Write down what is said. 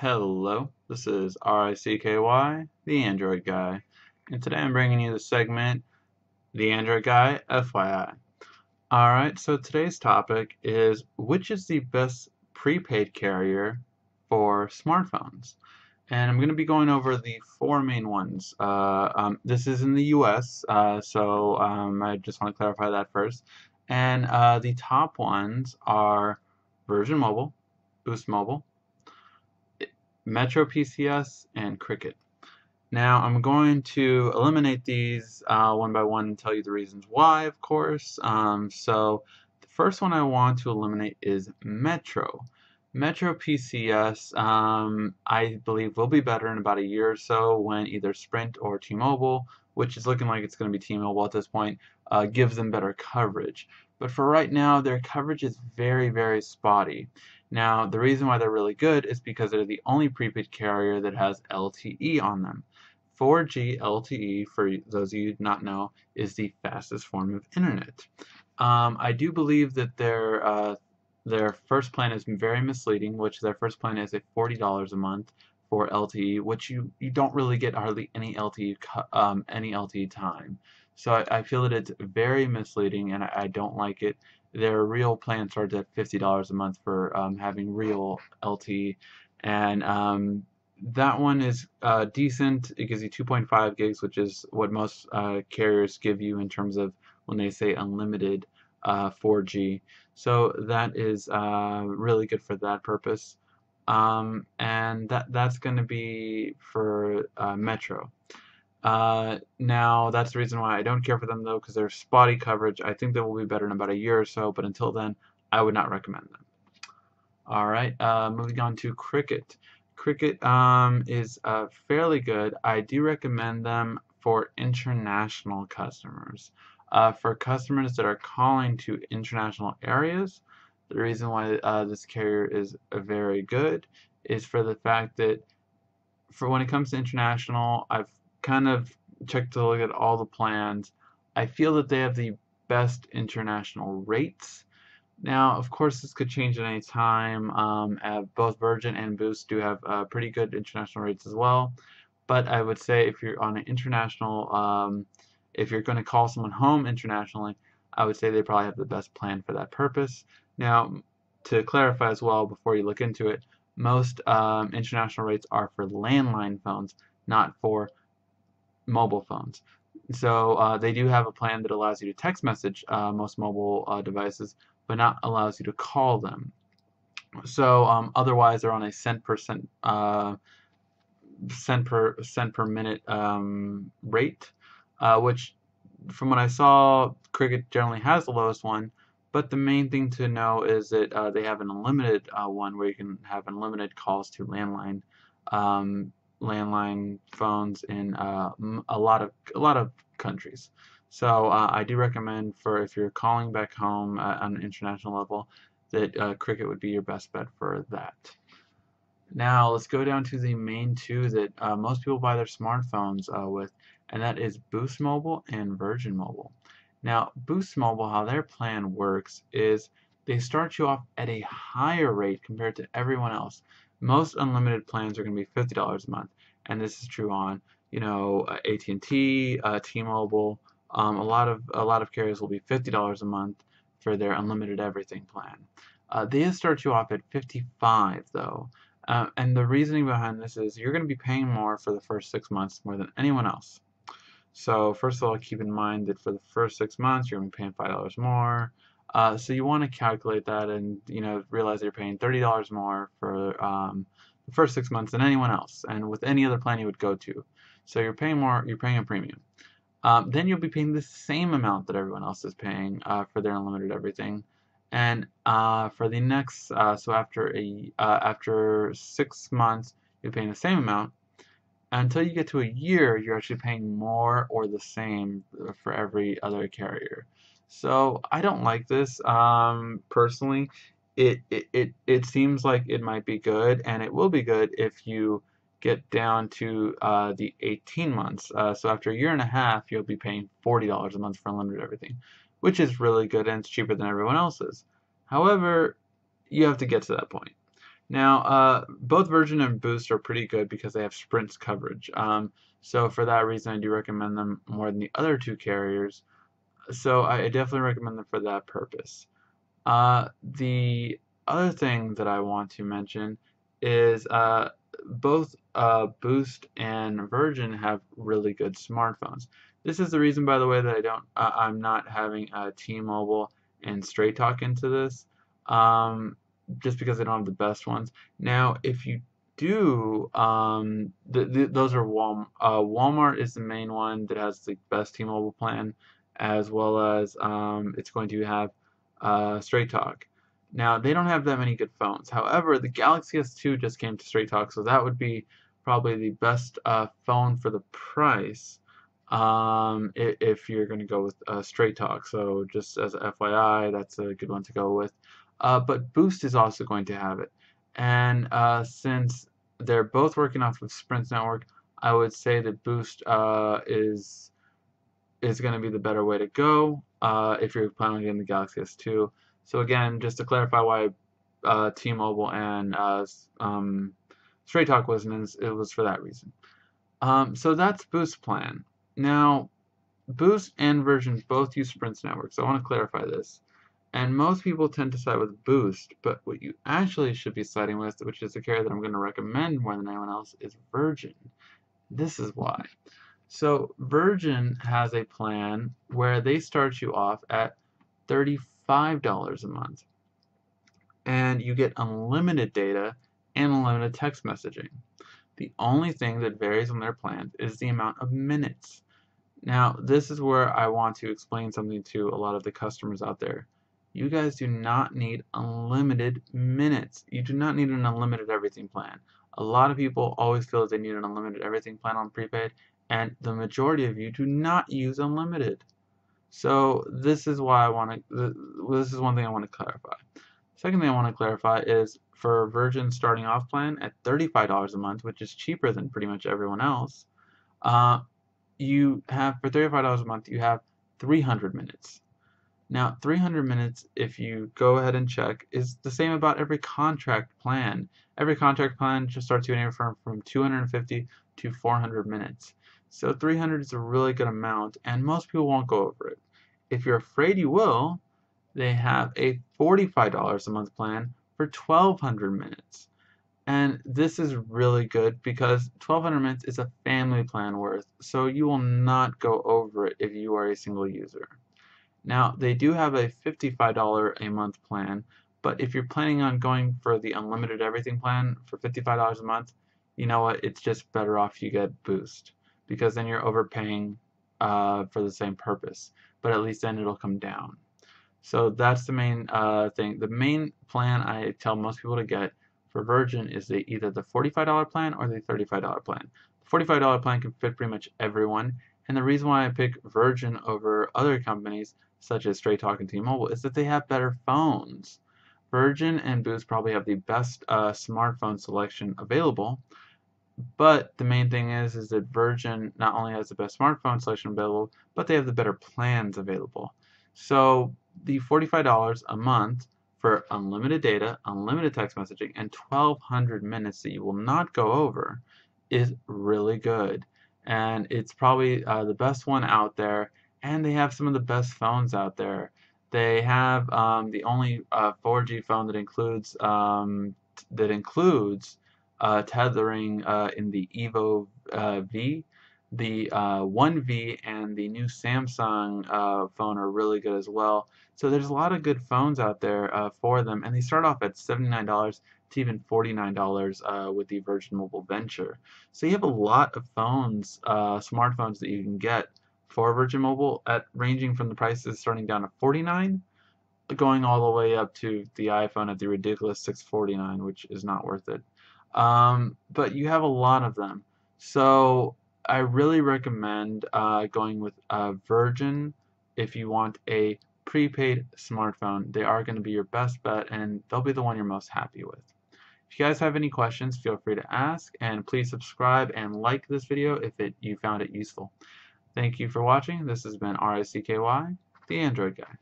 Hello, this is RICKY, the Android Guy, and today I'm bringing you the segment, The Android Guy, FYI. Alright, so today's topic is which is the best prepaid carrier for smartphones? And I'm going to be going over the four main ones. This is in the US, so I just want to clarify that first. And the top ones are Virgin Mobile, Boost Mobile, Metro PCS, and Cricket. Now I'm going to eliminate these one by one and tell you the reasons why, of course. So the first one I want to eliminate is Metro. Metro PCS, I believe, will be better in about a year or so when either Sprint or T-Mobile, which is looking like it's going to be T-Mobile at this point, gives them better coverage. But for right now, their coverage is very, very spotty. Now, the reason why they're really good is because they're the only prepaid carrier that has LTE on them. 4G LTE, for those of you who not know, is the fastest form of internet. I do believe that their first plan is very misleading, which their first plan is a $40 a month for LTE, which you don't really get hardly any LTE time. So I feel that it's very misleading, and I don't like it. Their real plan starts at $50 a month for having real LTE, and that one is decent. It gives you 2.5 gigs, which is what most carriers give you in terms of when they say unlimited 4G. So that is really good for that purpose. And that's going to be for Metro. Now that's the reason why I don't care for them though, because they're spotty coverage. I think they will be better in about a year or so, but until then, I would not recommend them. Alright, moving on to Cricket. Cricket is fairly good. I do recommend them for international customers. For customers that are calling to international areas, the reason why this carrier is very good is for the fact that for when it comes to international, I've kind of checked to look at all the plans. I feel that they have the best international rates. Now, of course, this could change at any time. Both Virgin and Boost do have pretty good international rates as well. But I would say if you're on an international, if you're going to call someone home internationally, I would say they probably have the best plan for that purpose. Now, to clarify as well, before you look into it, most international rates are for landline phones, not for mobile phones. So they do have a plan that allows you to text message most mobile devices, but not allows you to call them. So otherwise, they're on a cent per minute rate, which from what I saw, Cricket generally has the lowest one. But the main thing to know is that they have an unlimited one where you can have unlimited calls to landline phones in a lot of countries. So I do recommend for if you're calling back home on an international level that Cricket would be your best bet for that. Now let's go down to the main two that most people buy their smartphones with, and that is Boost Mobile and Virgin Mobile. Now Boost Mobile, how their plan works is they start you off at a higher rate compared to everyone else. Most unlimited plans are going to be $50 a month, and this is true on AT&T, T-Mobile. A lot of carriers will be $50 a month for their unlimited everything plan. They start you off at $55 though, and the reasoning behind this is you're going to be paying more for the first 6 months more than anyone else. So first of all, keep in mind that for the first 6 months you're going to be paying $5 more. So you want to calculate that and realize that you're paying $30 more for the first 6 months than anyone else, and with any other plan you would go to. So you're paying more, you're paying a premium. Then you'll be paying the same amount that everyone else is paying for their unlimited everything. And for the next, so after 6 months, you're paying the same amount. Until you get to a year, you're actually paying more or the same for every other carrier. So I don't like this personally. It seems like it might be good, and it will be good if you get down to the 18 months. So after a year and a half, you'll be paying $40 a month for unlimited everything, which is really good and it's cheaper than everyone else's. However, you have to get to that point. Now, both Virgin and Boost are pretty good because they have Sprint's coverage. So for that reason, I do recommend them more than the other two carriers. So I definitely recommend them for that purpose. The other thing that I want to mention is both Boost and Virgin have really good smartphones. This is the reason, by the way, that I'm not having T-Mobile and Straight Talk into this, just because they don't have the best ones. Now, if you do, those are Walmart. Walmart is the main one that has the best T-Mobile plan, as well as it's going to have Straight Talk. Now, they don't have that many good phones. However, the Galaxy S2 just came to Straight Talk, so that would be probably the best phone for the price if you're going to go with Straight Talk. So just as a FYI, that's a good one to go with. But Boost is also going to have it. And since they're both working off of Sprint's network, I would say that Boost is going to be the better way to go if you're planning on getting the Galaxy S2. So again, just to clarify why T-Mobile and Straight Talk wasn't, it was for that reason. So that's Boost's plan. Now, Boost and Virgin both use Sprint's network, so I want to clarify this. And most people tend to side with Boost, but what you actually should be siding with, which is the carrier that I'm going to recommend more than anyone else, is Virgin. This is why. So Virgin has a plan where they start you off at $35 a month, and you get unlimited data and unlimited text messaging. The only thing that varies on their plans is the amount of minutes. Now, this is where I want to explain something to a lot of the customers out there. You guys do not need unlimited minutes. You do not need an unlimited everything plan. A lot of people always feel that they need an unlimited everything plan on prepaid, and the majority of you do not use unlimited. So this is why this is one thing I want to clarify. Second thing I want to clarify is for Virgin starting off plan at $35 a month, which is cheaper than pretty much everyone else, you have, for $35 a month, you have 300 minutes. Now, 300 minutes, if you go ahead and check, is the same about every contract plan. Every contract plan just starts you anywhere from 250 to 400 minutes. So 300 is a really good amount, and most people won't go over it. If you're afraid you will, they have a $45 a month plan for 1,200 minutes. And this is really good because 1,200 minutes is a family plan worth, so you will not go over it if you are a single user. Now, they do have a $55 a month plan, but if you're planning on going for the unlimited everything plan for $55 a month, you know what, it's just better off you get Boost, because then you're overpaying for the same purpose, but at least then it'll come down. So that's the main thing. The main plan I tell most people to get for Virgin is either the $45 plan or the $35 plan. The $45 plan can fit pretty much everyone, and the reason why I pick Virgin over other companies such as Straight Talk and T-Mobile is that they have better phones. Virgin and Boost probably have the best smartphone selection available, but the main thing is that Virgin not only has the best smartphone selection available, but they have the better plans available. So the $45 a month for unlimited data, unlimited text messaging, and 1,200 minutes that you will not go over is really good. And it's probably the best one out there, and they have some of the best phones out there. They have the only 4G phone that includes tethering in the Evo V. The 1V and the new Samsung phone are really good as well. So there's a lot of good phones out there for them, and they start off at $79 to even $49 with the Virgin Mobile Venture. So you have a lot of phones, smartphones that you can get for Virgin Mobile at ranging from the prices starting down at $49, going all the way up to the iPhone at the ridiculous $649, which is not worth it. But you have a lot of them. So I really recommend going with Virgin if you want a prepaid smartphone. They are going to be your best bet, and they'll be the one you're most happy with. If you guys have any questions, feel free to ask, and please subscribe and like this video if you found it useful. Thank you for watching. This has been RICKY, the Android Guy.